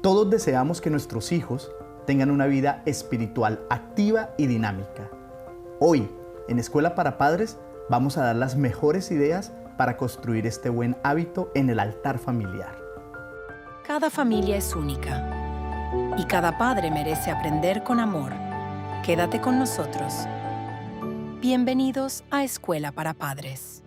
Todos deseamos que nuestros hijos tengan una vida espiritual activa y dinámica. Hoy, en Escuela para Padres, vamos a dar las mejores ideas para construir este buen hábito en el altar familiar. Cada familia es única y cada padre merece aprender con amor. Quédate con nosotros. Bienvenidos a Escuela para Padres.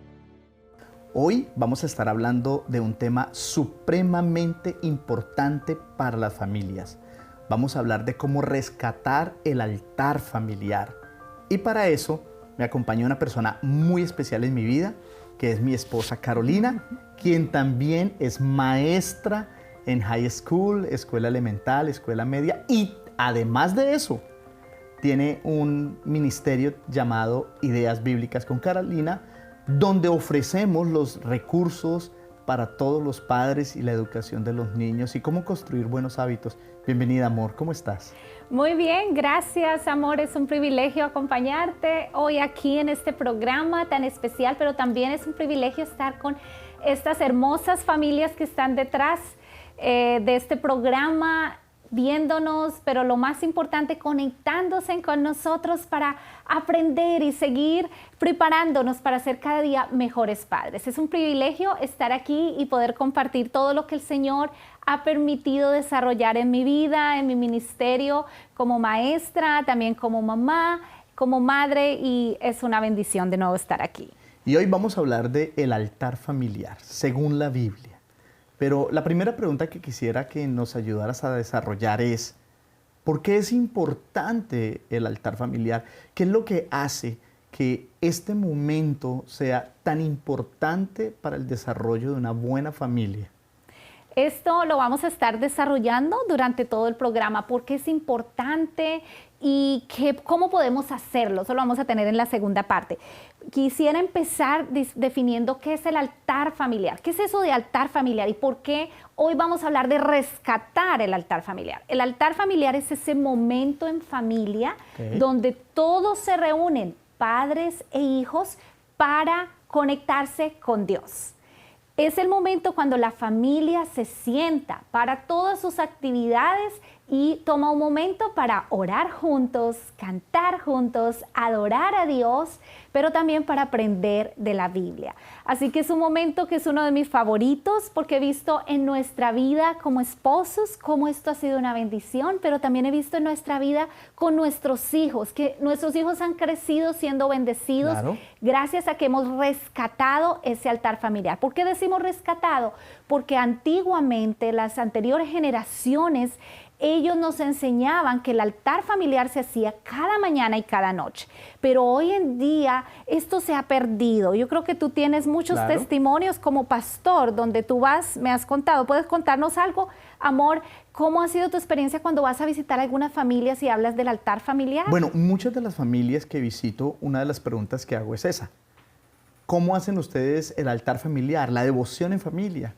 Hoy vamos a estar hablando de un tema supremamente importante para las familias. Vamos a hablar de cómo rescatar el altar familiar. Y para eso me acompaña una persona muy especial en mi vida, que es mi esposa Carolina, quien también es maestra en high school, escuela elemental, escuela media, y además de eso, tiene un ministerio llamado Ideas Bíblicas con Carolina, donde ofrecemos los recursos para todos los padres y la educación de los niños y cómo construir buenos hábitos. Bienvenida, amor, ¿cómo estás? Muy bien, gracias, amor. Es un privilegio acompañarte hoy aquí en este programa tan especial, pero también es un privilegio estar con estas hermosas familias que están detrás de este programa, viéndonos, pero lo más importante, conectándose con nosotros para aprender y seguir preparándonos para ser cada día mejores padres. Es un privilegio estar aquí y poder compartir todo lo que el Señor ha permitido desarrollar en mi vida, en mi ministerio, como maestra, también como mamá, como madre, y es una bendición de nuevo estar aquí. Y hoy vamos a hablar de el altar familiar, según la Biblia. Pero la primera pregunta que quisiera que nos ayudaras a desarrollar es, ¿por qué es importante el altar familiar? ¿Qué es lo que hace que este momento sea tan importante para el desarrollo de una buena familia? Esto lo vamos a estar desarrollando durante todo el programa, porque es importante y cómo podemos hacerlo. Eso lo vamos a tener en la segunda parte. Quisiera empezar definiendo qué es el altar familiar. ¿Qué es eso de altar familiar y por qué hoy vamos a hablar de rescatar el altar familiar? El altar familiar es ese momento en familia donde todos se reúnen, padres e hijos, para conectarse con Dios. Es el momento cuando la familia se sienta para todas sus actividades y toma un momento para orar juntos, cantar juntos, adorar a Dios, pero también para aprender de la Biblia. Así que es un momento que es uno de mis favoritos porque he visto en nuestra vida como esposos cómo esto ha sido una bendición, pero también he visto en nuestra vida con nuestros hijos, que nuestros hijos han crecido siendo bendecidos gracias a que hemos rescatado ese altar familiar. ¿Por qué decimos rescatado? Porque antiguamente las anteriores generaciones ellos nos enseñaban que el altar familiar se hacía cada mañana y cada noche. Pero hoy en día esto se ha perdido. Yo creo que tú tienes muchos testimonios como pastor, donde tú vas, me has contado. ¿Puedes contarnos algo, amor? ¿Cómo ha sido tu experiencia cuando vas a visitar algunas familias y hablas del altar familiar? Bueno, muchas de las familias que visito, una de las preguntas que hago es esa. ¿Cómo hacen ustedes el altar familiar, la devoción en familia?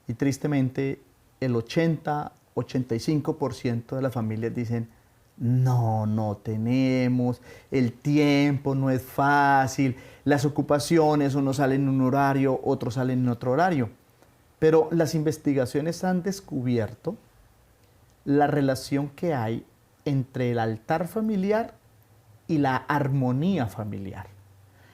Y tristemente el 85% de las familias dicen, no tenemos, el tiempo no es fácil, las ocupaciones, unos salen en un horario, otros salen en otro horario. Pero las investigaciones han descubierto la relación que hay entre el altar familiar y la armonía familiar.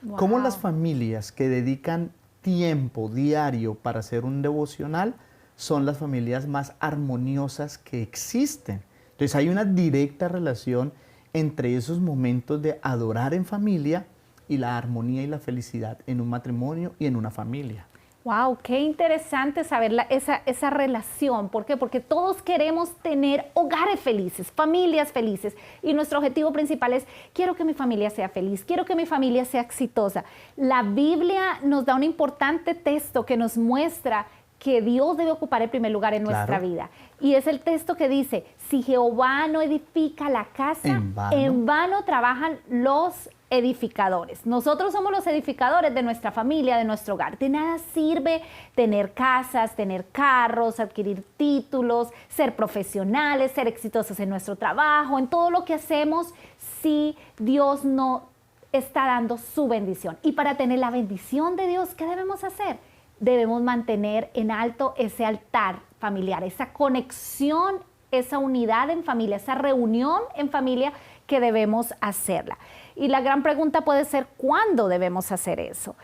Wow. Cómo las familias que dedican tiempo diario para hacer un devocional son las familias más armoniosas que existen. Entonces hay una directa relación entre esos momentos de adorar en familia y la armonía y la felicidad en un matrimonio y en una familia. ¡Wow! Qué interesante saber esa relación. ¿Por qué? Porque todos queremos tener hogares felices, familias felices. Y nuestro objetivo principal es, quiero que mi familia sea feliz, quiero que mi familia sea exitosa. La Biblia nos da un importante texto que nos muestra que Dios debe ocupar el primer lugar en nuestra vida. Y es el texto que dice, si Jehová no edifica la casa, en vano trabajan los edificadores. Nosotros somos los edificadores de nuestra familia, de nuestro hogar. De nada sirve tener casas, tener carros, adquirir títulos, ser profesionales, ser exitosos en nuestro trabajo, en todo lo que hacemos, si Dios no está dando su bendición. Y para tener la bendición de Dios, ¿qué debemos hacer? debemos mantener en alto ese altar familiar, esa conexión, esa unidad en familia, esa reunión en familia que debemos hacerla. Y la gran pregunta puede ser, ¿cuándo debemos hacer eso?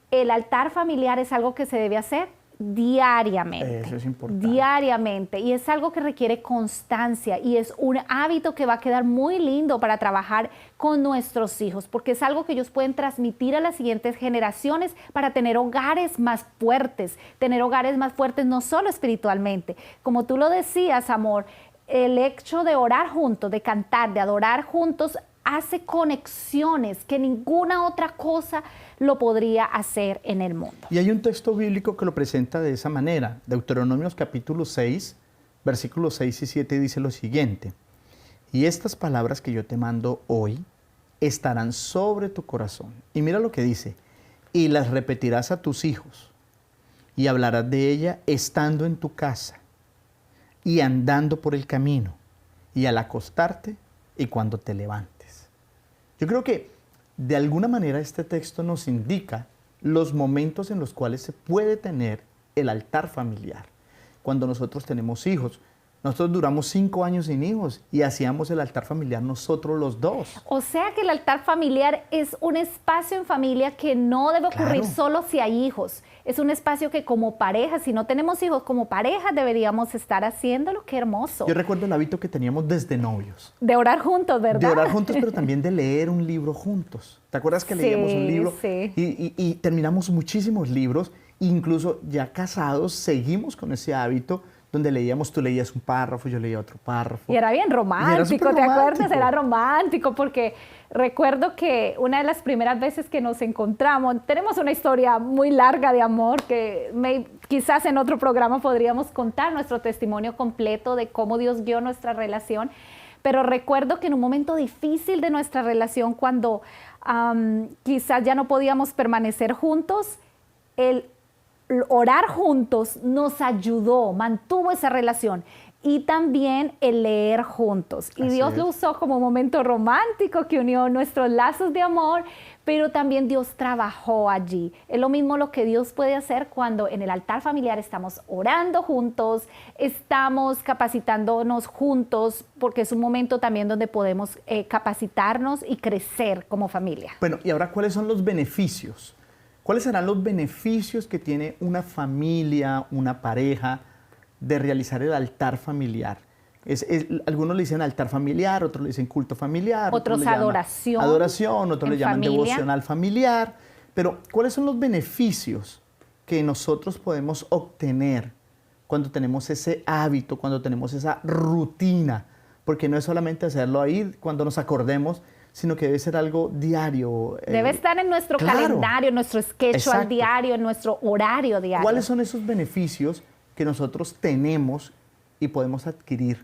El altar familiar es algo que se debe hacer diariamente. Eso es importante. Diariamente. Y es algo que requiere constancia y es un hábito que va a quedar muy lindo para trabajar con nuestros hijos, porque es algo que ellos pueden transmitir a las siguientes generaciones para tener hogares más fuertes no solo espiritualmente. Como tú lo decías, amor, el hecho de orar juntos, de cantar, de adorar juntos, hace conexiones que ninguna otra cosa lo podría hacer en el mundo. Y hay un texto bíblico que lo presenta de esa manera. Deuteronomios capítulo 6, versículos 6 y 7 dice lo siguiente: y estas palabras que yo te mando hoy estarán sobre tu corazón. Y mira lo que dice: y las repetirás a tus hijos, y hablarás de ella estando en tu casa, y andando por el camino, y al acostarte, y cuando te levantes. Yo creo que de alguna manera este texto nos indica los momentos en los cuales se puede tener el altar familiar. Cuando nosotros tenemos hijos, nosotros duramos 5 años sin hijos y hacíamos el altar familiar nosotros los dos. O sea que el altar familiar es un espacio en familia que no debe ocurrir Claro. solo si hay hijos. Es un espacio que como pareja, si no tenemos hijos, como pareja deberíamos estar haciéndolo. ¡Qué hermoso! Yo recuerdo el hábito que teníamos desde novios. De orar juntos, ¿verdad? De orar juntos, pero también de leer un libro juntos. ¿Te acuerdas que Sí, leíamos un libro? sí. Y terminamos muchísimos libros, incluso ya casados, seguimos con ese hábito donde leíamos, tú leías un párrafo, yo leía otro párrafo. Y era bien romántico, súper ¿te acuerdas? romántico. Era romántico porque recuerdo que una de las primeras veces que nos encontramos, tenemos una historia muy larga de amor que quizás en otro programa podríamos contar nuestro testimonio completo de cómo Dios guió nuestra relación, pero recuerdo que en un momento difícil de nuestra relación, cuando quizás ya no podíamos permanecer juntos, el orar juntos nos ayudó, mantuvo esa relación, y también el leer juntos. Y Así Dios es. lo usó como un momento romántico que unió nuestros lazos de amor, pero también Dios trabajó allí. Es lo mismo lo que Dios puede hacer cuando en el altar familiar estamos orando juntos, estamos capacitándonos juntos, porque es un momento también donde podemos capacitarnos y crecer como familia. Bueno, y ahora, ¿cuáles son los beneficios? ¿Cuáles serán los beneficios que tiene una familia, una pareja, de realizar el altar familiar? Algunos le dicen altar familiar, otros le dicen culto familiar. Otros le llaman adoración adoración, otros le en llaman familia. devocional familiar. Pero, ¿cuáles son los beneficios que nosotros podemos obtener cuando tenemos ese hábito, cuando tenemos esa rutina? Porque no es solamente hacerlo ahí cuando nos acordemos, sino que debe ser algo diario. Debe estar en nuestro claro. calendario, en nuestro schedule Exacto. diario, en nuestro horario diario. ¿Cuáles son esos beneficios que nosotros tenemos y podemos adquirir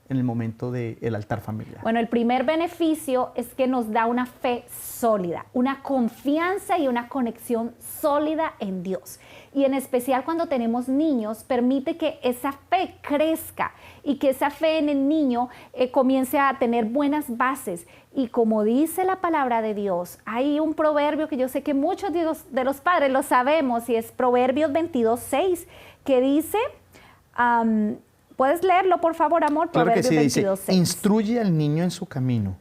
en el momento del altar familiar? Bueno, el primer beneficio es que nos da una fe sólida, una confianza y una conexión sólida en Dios. Y en especial cuando tenemos niños, permite que esa fe crezca y que esa fe en el niño comience a tener buenas bases. Y como dice la palabra de Dios, hay un proverbio que yo sé que muchos de los padres lo sabemos, y es Proverbios 22:6, que dice, ¿puedes leerlo, por favor, amor? Claro que Proverbios sí, dice: 22:6. instruye al niño en su camino,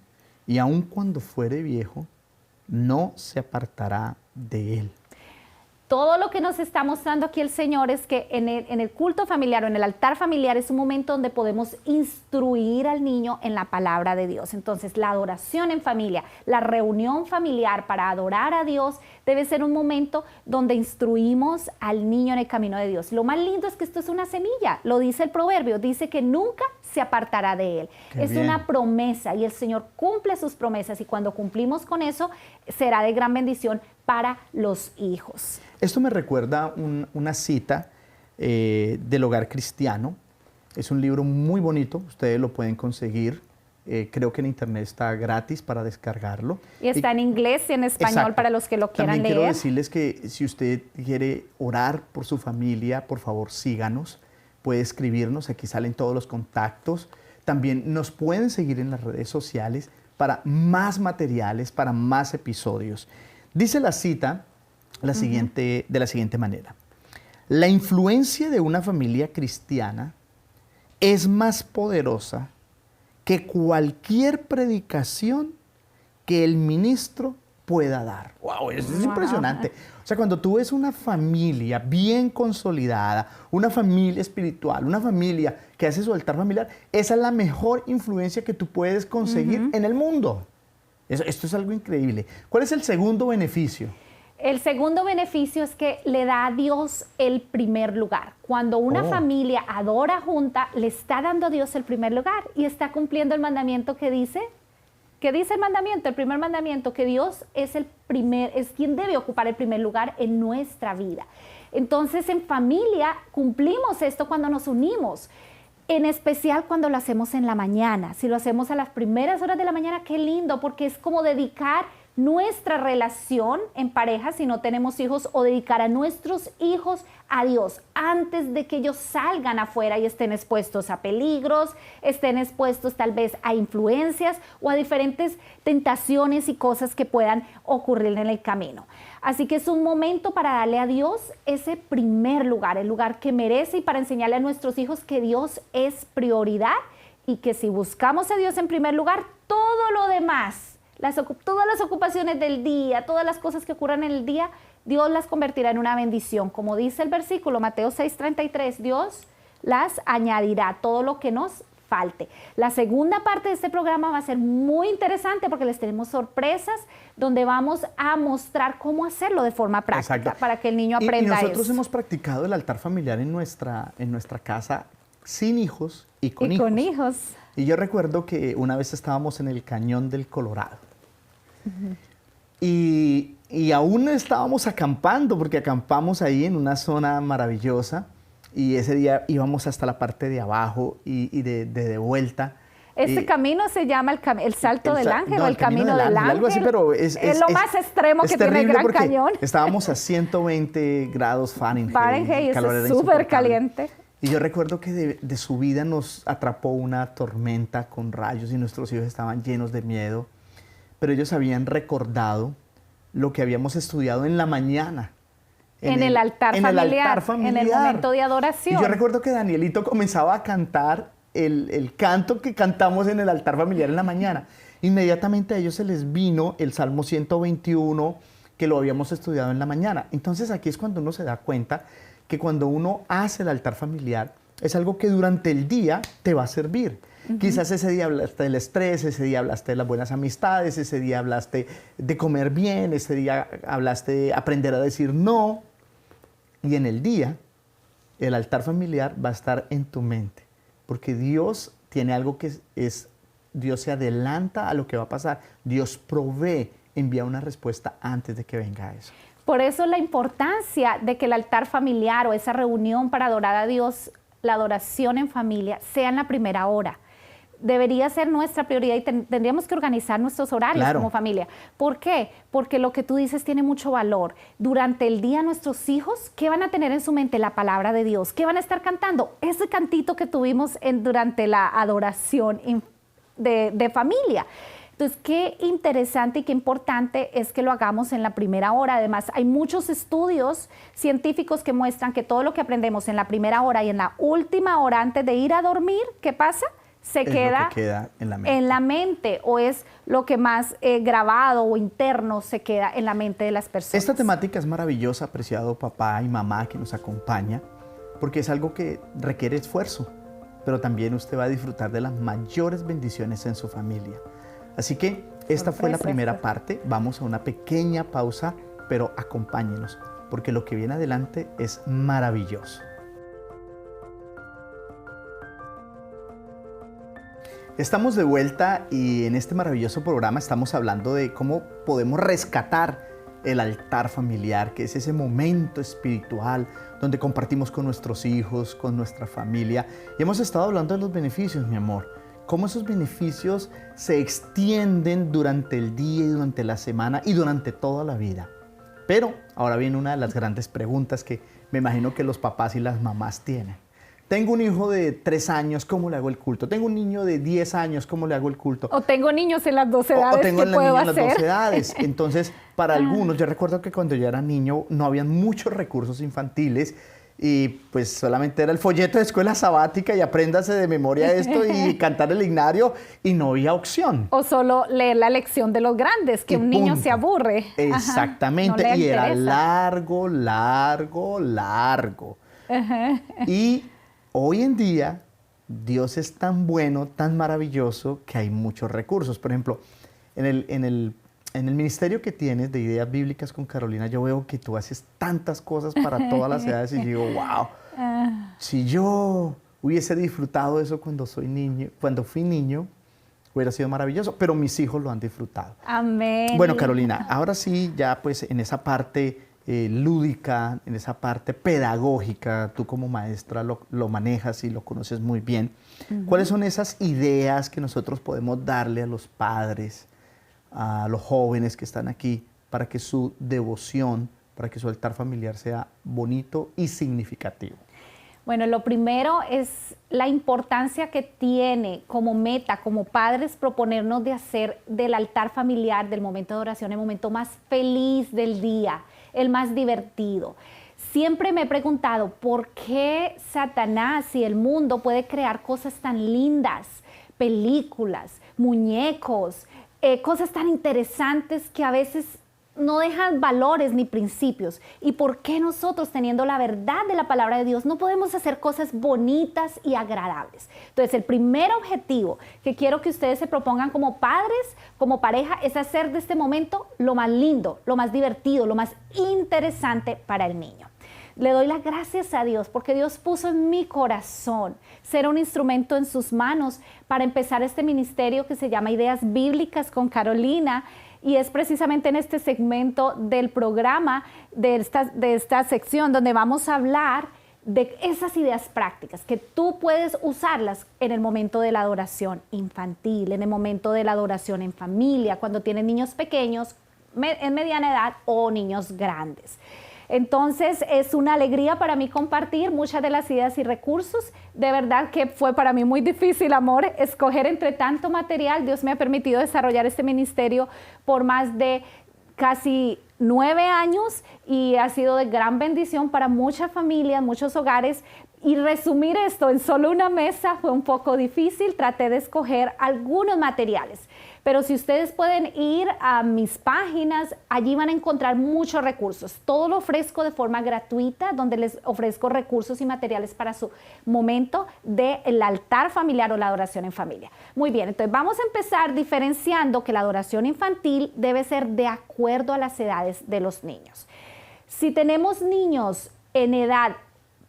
y aun cuando fuere viejo, no se apartará de él. Todo lo que nos está mostrando aquí el Señor es que en el culto familiar o en el altar familiar es un momento donde podemos instruir al niño en la palabra de Dios. Entonces, la adoración en familia, la reunión familiar para adorar a Dios debe ser un momento donde instruimos al niño en el camino de Dios. Lo más lindo es que esto es una semilla, lo dice el proverbio, dice que nunca se apartará de él. Qué es bien. una promesa y el Señor cumple sus promesas, y cuando cumplimos con eso será de gran bendición para los hijos. Esto me recuerda una cita del Hogar Cristiano. Es un libro muy bonito, ustedes lo pueden conseguir. Creo que en internet está gratis para descargarlo. Y está en inglés y en español. Exacto. Para los que lo quieran También quiero leer. decirles que si usted quiere orar por su familia, por favor síganos, puede escribirnos, aquí salen todos los contactos. También nos pueden seguir en las redes sociales para más materiales, para más episodios. Dice la cita de la siguiente manera: La influencia de una familia cristiana es más poderosa que cualquier predicación que el ministro pueda dar. ¡Wow! Eso es impresionante. O sea, cuando tú ves una familia bien consolidada, una familia espiritual, una familia que hace su altar familiar, esa es la mejor influencia que tú puedes conseguir en el mundo. Esto es algo increíble. ¿Cuál es el segundo beneficio? El segundo beneficio es que le da a Dios el primer lugar. Cuando una familia adora junta, le está dando a Dios el primer lugar y está cumpliendo el mandamiento que dice. ¿Qué dice el mandamiento? El primer mandamiento, que Dios es quien debe ocupar el primer lugar en nuestra vida. Entonces, en familia cumplimos esto cuando nos unimos, en especial cuando lo hacemos en la mañana. Si lo hacemos a las primeras horas de la mañana, qué lindo, porque es como dedicar nuestra relación en pareja, si no tenemos hijos, o dedicar a nuestros hijos a Dios antes de que ellos salgan afuera y estén expuestos a peligros, estén expuestos tal vez a influencias o a diferentes tentaciones y cosas que puedan ocurrir en el camino. Así que es un momento para darle a Dios ese primer lugar, el lugar que merece, y para enseñarle a nuestros hijos que Dios es prioridad y que si buscamos a Dios en primer lugar, todo lo demás, todas las ocupaciones del día, todas las cosas que ocurran en el día, Dios las convertirá en una bendición. Como dice el versículo, Mateo 6:33, Dios las añadirá, todo lo que nos falte. La segunda parte de este programa va a ser muy interesante porque les tenemos sorpresas donde vamos a mostrar cómo hacerlo de forma práctica. Exacto. Para que el niño aprenda y nosotros eso. hemos practicado el altar familiar en nuestra casa sin hijos y con hijos. Y yo recuerdo que una vez estábamos en el Cañón del Colorado. Y aún estábamos acampando, porque acampamos ahí en una zona maravillosa. Y ese día íbamos hasta la parte de abajo y de vuelta. Este camino se llama el Salto del Ángel, o el Camino del Ángel. Algo así, pero es lo más extremo que tiene el Gran Cañón. Estábamos a 120 grados Fahrenheit. Fahrenheit, eso es súper caliente. Y yo recuerdo que de subida nos atrapó una tormenta con rayos y nuestros hijos estaban llenos de miedo. Pero ellos habían recordado lo que habíamos estudiado en la mañana. En el altar familiar, en el momento de adoración. Y yo recuerdo que Danielito comenzaba a cantar el canto que cantamos en el altar familiar en la mañana. Inmediatamente a ellos se les vino el Salmo 121, que lo habíamos estudiado en la mañana. Entonces aquí es cuando uno se da cuenta que cuando uno hace el altar familiar, es algo que durante el día te va a servir. Quizás ese día hablaste del estrés, ese día hablaste de las buenas amistades, ese día hablaste de comer bien, ese día hablaste de aprender a decir no. Y en el día, el altar familiar va a estar en tu mente, porque Dios tiene algo que Dios se adelanta a lo que va a pasar. Dios provee, envía una respuesta antes de que venga eso. Por eso la importancia de que el altar familiar o esa reunión para adorar a Dios, la adoración en familia, sea en la primera hora. Debería ser nuestra prioridad y tendríamos que organizar nuestros horarios como familia. ¿Por qué? Porque lo que tú dices tiene mucho valor. Durante el día nuestros hijos, ¿qué van a tener en su mente? La palabra de Dios. ¿Qué van a estar cantando? Ese cantito que tuvimos durante la adoración de familia. Entonces, qué interesante y qué importante es que lo hagamos en la primera hora. Además, hay muchos estudios científicos que muestran que todo lo que aprendemos en la primera hora y en la última hora antes de ir a dormir, ¿qué pasa? Se queda en la mente, o es lo que más grabado o interno se queda en la mente de las personas. Esta temática es maravillosa, apreciado papá y mamá que nos acompaña, porque es algo que requiere esfuerzo, pero también usted va a disfrutar de las mayores bendiciones en su familia. Así que esta fue la primera parte. Vamos a una pequeña pausa, pero acompáñenos, porque lo que viene adelante es maravilloso. Estamos de vuelta y en este maravilloso programa estamos hablando de cómo podemos rescatar el altar familiar, que es ese momento espiritual donde compartimos con nuestros hijos, con nuestra familia. Y hemos estado hablando de los beneficios, mi amor. Cómo esos beneficios se extienden durante el día y durante la semana y durante toda la vida. Pero ahora viene una de las grandes preguntas que me imagino que los papás y las mamás tienen. Tengo un hijo de 3 años, ¿cómo le hago el culto? Tengo un niño de 10 años, ¿cómo le hago el culto? O tengo niños en las 2 edades, ¿qué puedo hacer? En las 2 edades. Entonces, para algunos, yo recuerdo que cuando yo era niño no habían muchos recursos infantiles y pues solamente era el folleto de escuela sabática y apréndase de memoria esto y cantar el himnario y no había opción. O solo leer la lección de los grandes, que Y un niño punto. se aburre. Exactamente, Ajá, no le y era interesa. largo, largo, largo. Y hoy en día Dios es tan bueno, tan maravilloso, que hay muchos recursos. Por ejemplo, en el ministerio que tienes de Ideas Bíblicas con Carolina, yo veo que tú haces tantas cosas para todas las edades y digo, wow, si yo hubiese disfrutado eso cuando fui niño, hubiera sido maravilloso, pero mis hijos lo han disfrutado. Amén. Bueno, Carolina, ahora sí, ya pues en esa parte lúdica, en esa parte pedagógica, tú como maestra lo manejas y lo conoces muy bien. ¿Cuáles son esas ideas que nosotros podemos darle a los padres, a los jóvenes que están aquí, para que su devoción, para que su altar familiar sea bonito y significativo? Bueno, lo primero es la importancia que tiene como meta, como padres, proponernos de hacer del altar familiar, del momento de oración, el momento más feliz del día, el más divertido. Siempre me he preguntado por qué Satanás y el mundo puede crear cosas tan lindas, películas, muñecos, cosas tan interesantes que a veces no dejan valores ni principios. ¿Y por qué nosotros, teniendo la verdad de la palabra de Dios, no podemos hacer cosas bonitas y agradables? Entonces, el primer objetivo que quiero que ustedes se propongan como padres, como pareja, es hacer de este momento lo más lindo, lo más divertido, lo más interesante para el niño. Le doy las gracias a Dios porque Dios puso en mi corazón ser un instrumento en sus manos para empezar este ministerio que se llama Ideas Bíblicas con Carolina, y es precisamente en este segmento del programa, de esta sección, donde vamos a hablar de esas ideas prácticas que tú puedes usarlas en el momento de la adoración infantil, en el momento de la adoración en familia, cuando tienes niños pequeños, en mediana edad o niños grandes. Entonces es una alegría para mí compartir muchas de las ideas y recursos. De verdad que fue para mí muy difícil, amor, escoger entre tanto material. Dios me ha permitido desarrollar este ministerio por más de casi 9 años y ha sido de gran bendición para muchas familias, muchos hogares. Y resumir esto en solo una mesa fue un poco difícil. Traté de escoger algunos materiales. Pero si ustedes pueden ir a mis páginas, allí van a encontrar muchos recursos. Todo lo ofrezco de forma gratuita, donde les ofrezco recursos y materiales para su momento del altar familiar o la adoración en familia. Muy bien, entonces vamos a empezar diferenciando que la adoración infantil debe ser de acuerdo a las edades de los niños. Si tenemos niños en edad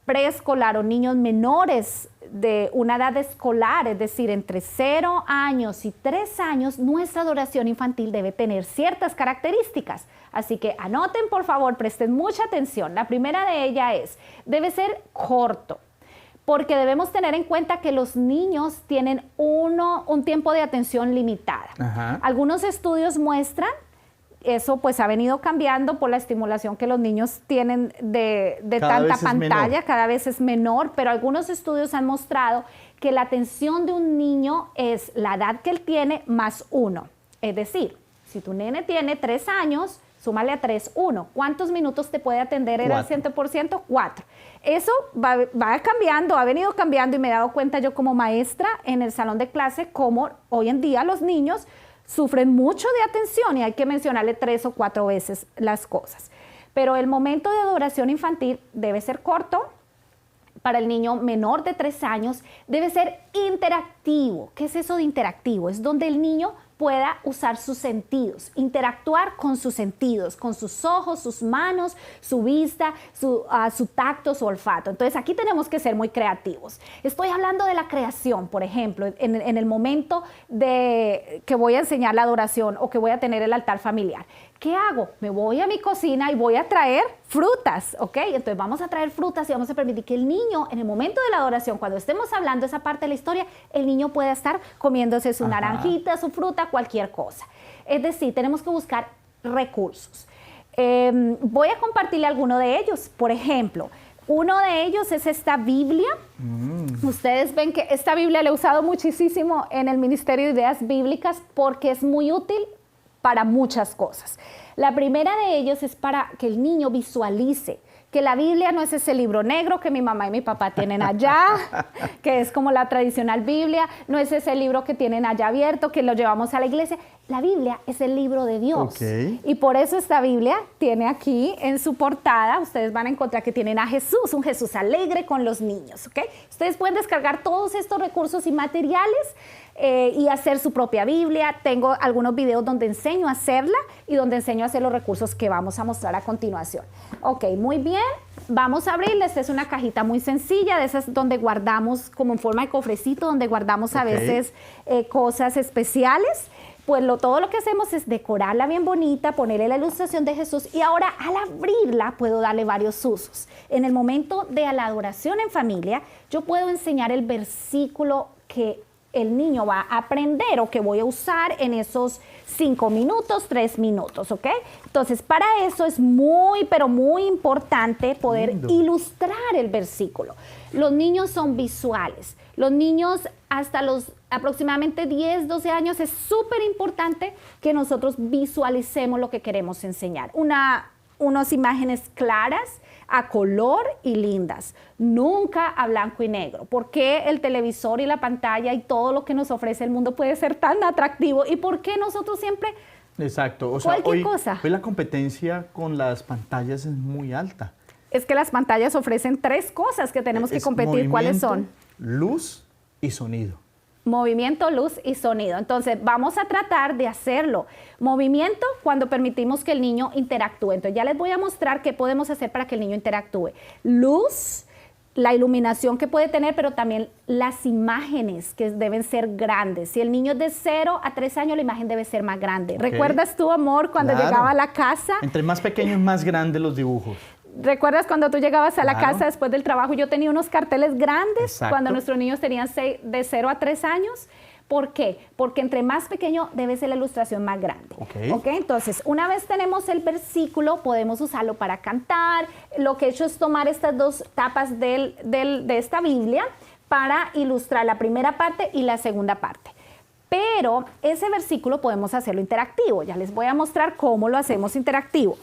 preescolar o niños menores de una edad escolar, es decir, entre 0 años y 3 años, nuestra adoración infantil debe tener ciertas características. Así que anoten, por favor, presten mucha atención. La primera de ellas debe ser corto, porque debemos tener en cuenta que los niños tienen un tiempo de atención limitada. Ajá. Algunos estudios muestran, eso pues ha venido cambiando por la estimulación que los niños tienen de tanta pantalla, cada vez es menor, pero algunos estudios han mostrado que la atención de un niño es la edad que él tiene más 1. Es decir, si tu nene tiene 3 años, súmale a 3, 1. ¿Cuántos minutos te puede atender él al 100%? 4. Eso va cambiando, ha venido cambiando y me he dado cuenta yo como maestra en el salón de clase cómo hoy en día los niños sufren mucho de atención y hay que mencionarle 3 o 4 veces las cosas. Pero el momento de adoración infantil debe ser corto. Para el niño menor de 3 años debe ser interactivo. ¿Qué es eso de interactivo? Es donde el niño pueda usar sus sentidos, interactuar con sus sentidos, con sus ojos, sus manos, su vista, su tacto, su olfato. Entonces aquí tenemos que ser muy creativos. Estoy hablando de la creación, por ejemplo, en el momento de que voy a enseñar la adoración o que voy a tener el altar familiar. ¿Qué hago? Me voy a mi cocina y voy a traer frutas, ¿ok? Entonces vamos a traer frutas y vamos a permitir que el niño, en el momento de la adoración, cuando estemos hablando de esa parte de la historia, el niño pueda estar comiéndose su naranjita, su fruta, cualquier cosa. Es decir, tenemos que buscar recursos. Voy a compartirle alguno de ellos. Por ejemplo, uno de ellos es esta Biblia. Ustedes ven que esta Biblia la he usado muchísimo en el Ministerio de Ideas Bíblicas porque es muy útil para muchas cosas. La primera de ellos es para que el niño visualice que la Biblia no es ese libro negro que mi mamá y mi papá tienen allá, que es como la tradicional Biblia, no es ese libro que tienen allá abierto, que lo llevamos a la iglesia. La Biblia es el libro de Dios. Y por eso esta Biblia tiene aquí en su portada, ustedes van a encontrar que tienen a Jesús, un Jesús alegre con los niños. Ustedes pueden descargar todos estos recursos y materiales y hacer su propia Biblia. Tengo algunos videos donde enseño a hacerla y donde enseño a hacer los recursos que vamos a mostrar a continuación. Ok, muy bien. Vamos a abrirla. Esta es una cajita muy sencilla, de esas donde guardamos, como en forma de cofrecito, donde guardamos a veces cosas especiales. Pues todo lo que hacemos es decorarla bien bonita, ponerle la ilustración de Jesús y ahora al abrirla puedo darle varios usos. En el momento de la adoración en familia, yo puedo enseñar el versículo que el niño va a aprender o que voy a usar en esos 5 minutos, 3 minutos, ¿ok? Entonces, para eso es muy, pero muy importante poder ilustrar el versículo. Los niños son visuales. Los niños hasta los aproximadamente 10, 12 años es súper importante que nosotros visualicemos lo que queremos enseñar. Unas imágenes claras, a color y lindas, nunca a blanco y negro. ¿Por qué el televisor y la pantalla y todo lo que nos ofrece el mundo puede ser tan atractivo? ¿Y por qué nosotros siempre... Exacto, o sea, cualquier cosa? Hoy la competencia con las pantallas es muy alta. Es que las pantallas ofrecen 3 cosas que tenemos que competir. ¿Cuáles son? Luz y sonido. Movimiento, luz y sonido. Entonces, vamos a tratar de hacerlo. Movimiento cuando permitimos que el niño interactúe. Entonces, ya les voy a mostrar qué podemos hacer para que el niño interactúe. Luz, la iluminación que puede tener, pero también las imágenes que deben ser grandes. Si el niño es de 0 a 3 años, la imagen debe ser más grande. ¿Recuerdas tú, amor, cuando llegaba a la casa? Entre más pequeños, más grandes los dibujos. ¿Recuerdas cuando tú llegabas a la casa después del trabajo? Yo tenía unos carteles grandes cuando nuestros niños tenían de 0 a 3 años. ¿Por qué? Porque entre más pequeño debe ser la ilustración más grande. Entonces, una vez tenemos el versículo, podemos usarlo para cantar. Lo que he hecho es tomar estas 2 tapas de esta Biblia para ilustrar la primera parte y la segunda parte. Pero ese versículo podemos hacerlo interactivo. Ya les voy a mostrar cómo lo hacemos interactivo.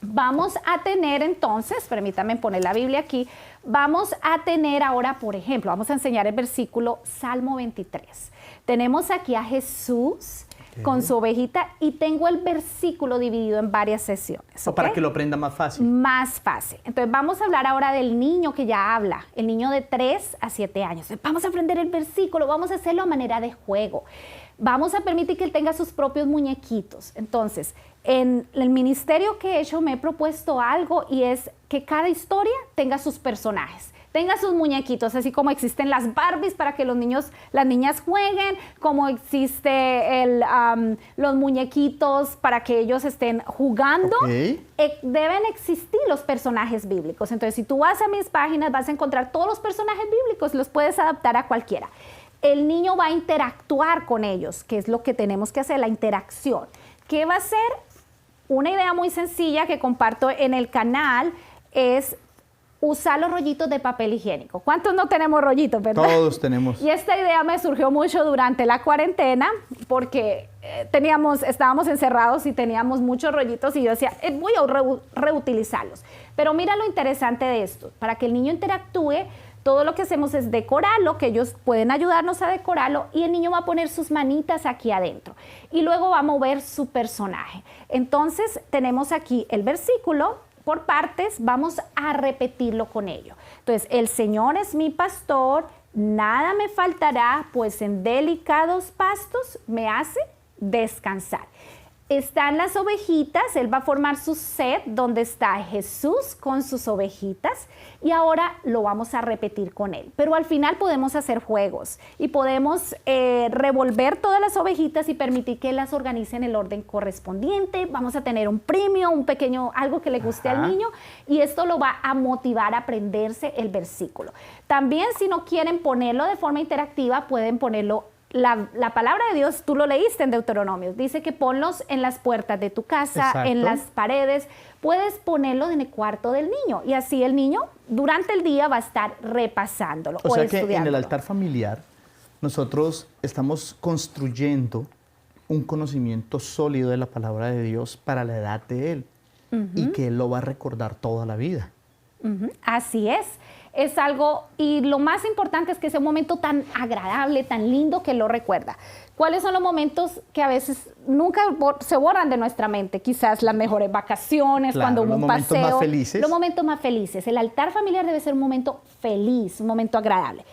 Vamos a tener entonces, permítanme poner la Biblia aquí, vamos a tener ahora, por ejemplo, vamos a enseñar el versículo Salmo 23. Tenemos aquí a Jesús con su ovejita y tengo el versículo dividido en varias sesiones. Para que lo aprenda más fácil. Más fácil. Entonces vamos a hablar ahora del niño que ya habla, el niño de 3 a 7 años. Vamos a aprender el versículo, vamos a hacerlo a manera de juego. Vamos a permitir que él tenga sus propios muñequitos. Entonces, en el ministerio que he hecho me he propuesto algo y es que cada historia tenga sus personajes, tenga sus muñequitos, así como existen las Barbies para que los niños, las niñas jueguen, como existe los muñequitos para que ellos estén jugando. Deben existir los personajes bíblicos. Entonces, si tú vas a mis páginas, vas a encontrar todos los personajes bíblicos, los puedes adaptar a cualquiera. El niño va a interactuar con ellos, que es lo que tenemos que hacer, la interacción. ¿Qué va a hacer? Una idea muy sencilla que comparto en el canal es usar los rollitos de papel higiénico. ¿Cuántos no tenemos rollitos, verdad? Todos tenemos. Y esta idea me surgió mucho durante la cuarentena porque estábamos encerrados y teníamos muchos rollitos y yo decía, voy a reutilizarlos. Pero mira lo interesante de esto, para que el niño interactúe, todo lo que hacemos es decorarlo, que ellos pueden ayudarnos a decorarlo y el niño va a poner sus manitas aquí adentro y luego va a mover su personaje. Entonces tenemos aquí el versículo por partes, vamos a repetirlo con ello. Entonces, el Señor es mi pastor, nada me faltará, pues en delicados pastos me hace descansar. Están las ovejitas, él va a formar su set donde está Jesús con sus ovejitas y ahora lo vamos a repetir con él. Pero al final podemos hacer juegos y podemos revolver todas las ovejitas y permitir que las organice en el orden correspondiente. Vamos a tener un premio, un pequeño, algo que le guste al niño y esto lo va a motivar a aprenderse el versículo. También si no quieren ponerlo de forma interactiva, pueden ponerlo. La palabra de Dios, tú lo leíste en Deuteronomio, dice que ponlos en las puertas de tu casa, en las paredes, puedes ponerlo en el cuarto del niño y así el niño durante el día va a estar repasándolo o sea que en el altar familiar nosotros estamos construyendo un conocimiento sólido de la palabra de Dios para la edad de él y que él lo va a recordar toda la vida. Ujú, así es algo, y lo más importante es que sea un momento tan agradable, tan lindo que lo recuerda. ¿Cuáles son los momentos que a veces nunca se borran de nuestra mente? Quizás las mejores vacaciones, Claro, cuando hubo un paseo. los momentos más felices. Los momentos más felices. El altar familiar debe ser un momento feliz, un momento agradable.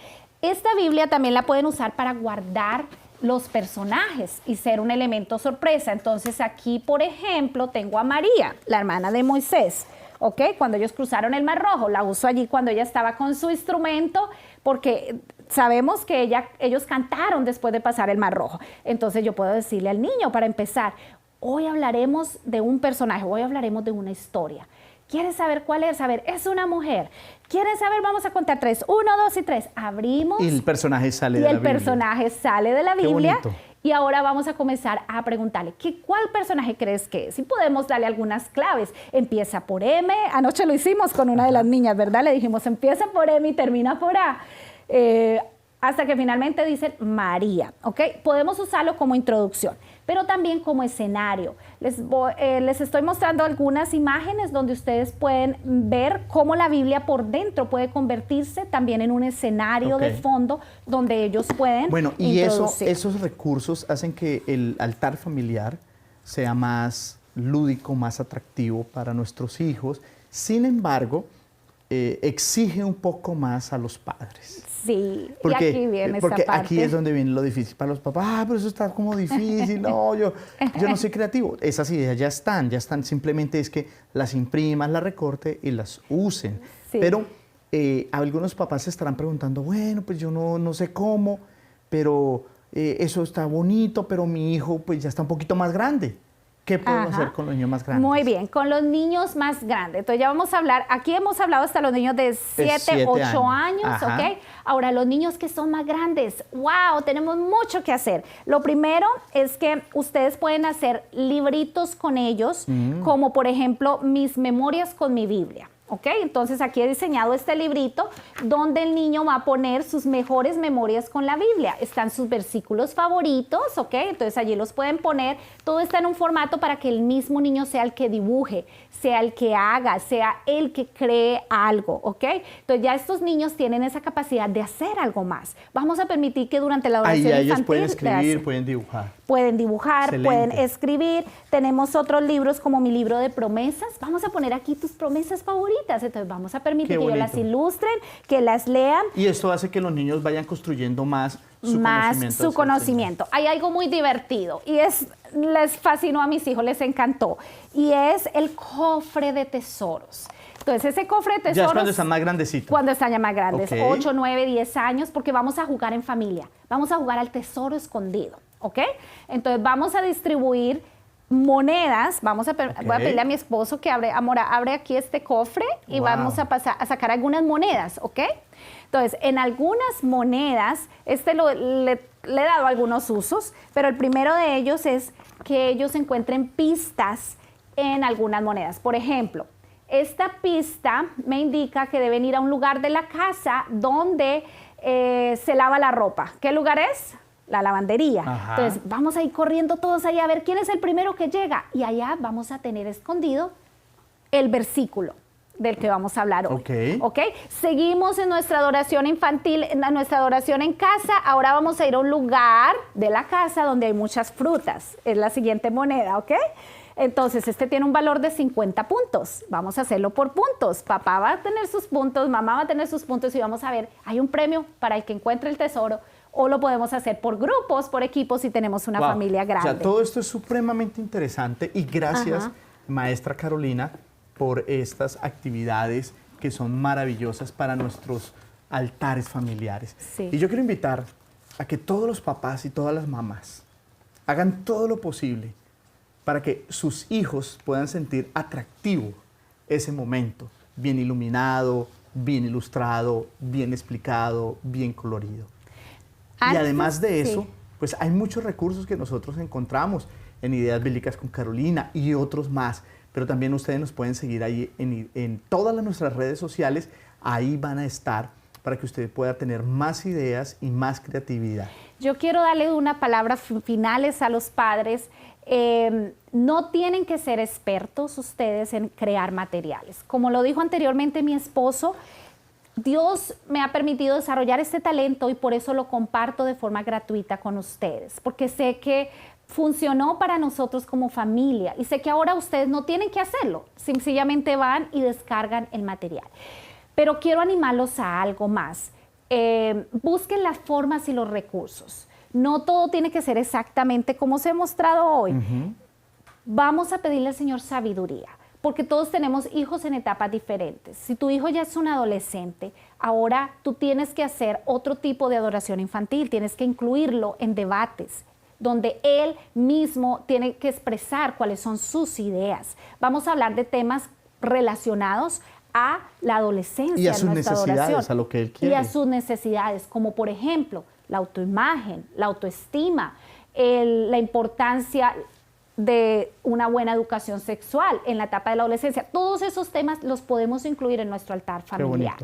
Esta Biblia también la pueden usar para guardar los personajes y ser un elemento sorpresa. Entonces aquí, por ejemplo, tengo a María, la hermana de Moisés. ¿Ok? Cuando ellos cruzaron el Mar Rojo, la uso allí cuando ella estaba con su instrumento, porque sabemos que ellos cantaron después de pasar el Mar Rojo. Entonces yo puedo decirle al niño, para empezar, hoy hablaremos de un personaje, hoy hablaremos de una historia. ¿Quieres saber cuál es? A ver, es una mujer. ¿Quieres saber? Vamos a contar 3. 1, 2 y 3. Abrimos. Y el personaje sale de la Biblia. Y el personaje sale de la Qué Biblia. bonito. Y ahora vamos a comenzar a preguntarle, ¿cuál personaje crees que es? Y podemos darle algunas claves. Empieza por M. Anoche lo hicimos con una de las niñas, ¿verdad? Le dijimos, empieza por M y termina por A. Hasta que finalmente dicen María, ¿ok? Podemos usarlo como introducción, pero también como escenario. Les estoy mostrando algunas imágenes donde ustedes pueden ver cómo la Biblia por dentro puede convertirse también en un escenario de fondo donde ellos pueden y introducir. esos recursos hacen que el altar familiar sea más lúdico, más atractivo para nuestros hijos. Sin embargo, exige un poco más a los padres. Sí, Porque, y aquí viene esa porque parte. aquí es donde viene lo difícil para los papás. Ah, pero eso está como difícil. No, yo no soy creativo. Esas ideas ya están. Simplemente es que las impriman, las recorte y las usen. Sí. Pero algunos papás se estarán preguntando, bueno, pues yo no sé cómo, pero eso está bonito, pero mi hijo pues ya está un poquito más grande. ¿Qué puedo hacer con los niños más grandes? Muy bien, con los niños más grandes. Entonces ya vamos a hablar, aquí hemos hablado hasta los niños de 7, 8 años, ¿ok? Ahora, los niños que son más grandes, wow, tenemos mucho que hacer. Lo primero es que ustedes pueden hacer libritos con ellos, como por ejemplo, mis memorias con mi Biblia. ¿Ok? Entonces aquí he diseñado este librito donde el niño va a poner sus mejores memorias con la Biblia. Están sus versículos favoritos, ¿ok? Entonces allí los pueden poner. Todo está en un formato para que el mismo niño sea el que dibuje, sea el que haga, sea el que cree algo, ¿ok? Entonces ya estos niños tienen esa capacidad de hacer algo más. Vamos a permitir que durante la oración Ahí infantil ellos pueden escribir, pueden dibujar. Pueden dibujar, Excelente. pueden escribir. Tenemos otros libros como mi libro de promesas. Vamos a poner aquí tus promesas favoritas. Entonces vamos a permitir Qué que ellos bonito. las ilustren, que las lean. Y esto hace que los niños vayan construyendo más su Su conocimiento. Hay algo muy divertido y les fascinó a mis hijos, les encantó. Y es el cofre de tesoros. Entonces ese cofre de tesoros... Ya es cuando están más grandecitos. Cuando están ya más grandes, Ok. 8, 9, 10 años, porque vamos a jugar en familia. Vamos a jugar al tesoro escondido, ¿ok? Entonces vamos a distribuir monedas. Voy a pedirle a mi esposo que abre aquí este cofre y Wow. vamos a sacar algunas monedas, ¿ok? Entonces, en algunas monedas, le he dado algunos usos, pero el primero de ellos es que ellos encuentren pistas en algunas monedas. Por ejemplo, esta pista me indica que deben ir a un lugar de la casa donde se lava la ropa. ¿Qué lugar es? La lavandería. Ajá. Entonces, vamos a ir corriendo todos allá a ver quién es el primero que llega. Y allá vamos a tener escondido el versículo del que vamos a hablar hoy. Ok. Seguimos en nuestra adoración infantil, en nuestra adoración en casa. Ahora vamos a ir a un lugar de la casa donde hay muchas frutas. Es la siguiente moneda, ¿ok? Entonces, este tiene un valor de 50 puntos. Vamos a hacerlo por puntos. Papá va a tener sus puntos, mamá va a tener sus puntos y vamos a ver, hay un premio para el que encuentre el tesoro, o lo podemos hacer por grupos, por equipos si tenemos una familia grande. O sea, todo esto es supremamente interesante y gracias, maestra Carolina, por estas actividades que son maravillosas para nuestros altares familiares. Sí. Y yo quiero invitar a que todos los papás y todas las mamás hagan todo lo posible para que sus hijos puedan sentir atractivo ese momento, bien iluminado, bien ilustrado, bien explicado, bien colorido. Y además de eso, pues hay muchos recursos que nosotros encontramos en Ideas Bíblicas con Carolina y otros más, pero también ustedes nos pueden seguir ahí en todas nuestras redes sociales, ahí van a estar para que usted pueda tener más ideas y más creatividad. Yo quiero darle una palabra finales a los padres. No tienen que ser expertos ustedes en crear materiales. Como lo dijo anteriormente mi esposo, Dios me ha permitido desarrollar este talento y por eso lo comparto de forma gratuita con ustedes, porque sé que funcionó para nosotros como familia y sé que ahora ustedes no tienen que hacerlo, sencillamente van y descargan el material. Pero quiero animarlos a algo más. Busquen las formas y los recursos. No todo tiene que ser exactamente como se ha mostrado hoy. Vamos a pedirle al Señor sabiduría, porque todos tenemos hijos en etapas diferentes. Si tu hijo ya es un adolescente, ahora tú tienes que hacer otro tipo de adoración infantil, tienes que incluirlo en debates, donde él mismo tiene que expresar cuáles son sus ideas. Vamos a hablar de temas relacionados a la adolescencia, y a sus nuestra necesidades, adoración, a lo que él quiere. y a sus necesidades, como por ejemplo la autoimagen, la autoestima, la importancia de una buena educación sexual en la etapa de la adolescencia. Todos esos temas los podemos incluir en nuestro altar familiar.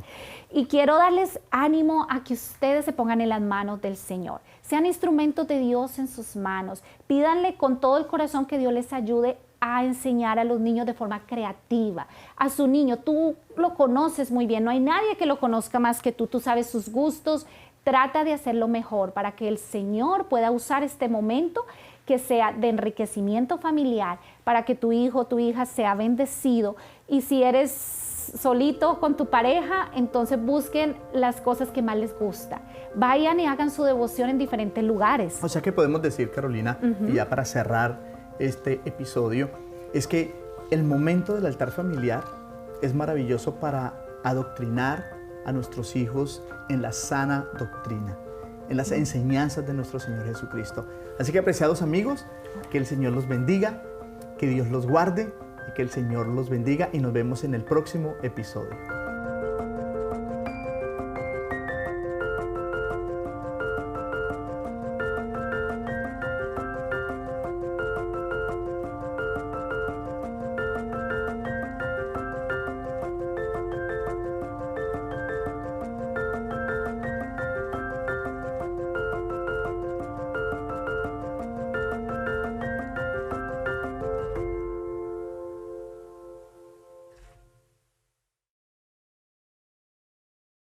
Y quiero darles ánimo a que ustedes se pongan en las manos del Señor. Sean instrumentos de Dios en sus manos. Pídanle con todo el corazón que Dios les ayude a enseñar a los niños de forma creativa. A su niño, tú lo conoces muy bien, no hay nadie que lo conozca más que tú sabes sus gustos. Trata de hacerlo mejor para que el Señor pueda usar este momento que sea de enriquecimiento familiar, para que tu hijo o tu hija sea bendecido. Y si eres solito con tu pareja, entonces busquen las cosas que más les gusta. Vayan y hagan su devoción en diferentes lugares. O sea que podemos decir, Carolina, y ya para cerrar este episodio, es que el momento del altar familiar es maravilloso para adoctrinar a nuestros hijos en la sana doctrina, en las enseñanzas de nuestro Señor Jesucristo. Así que, apreciados amigos, que el Señor los bendiga, que Dios los guarde y que el Señor los bendiga, y nos vemos en el próximo episodio.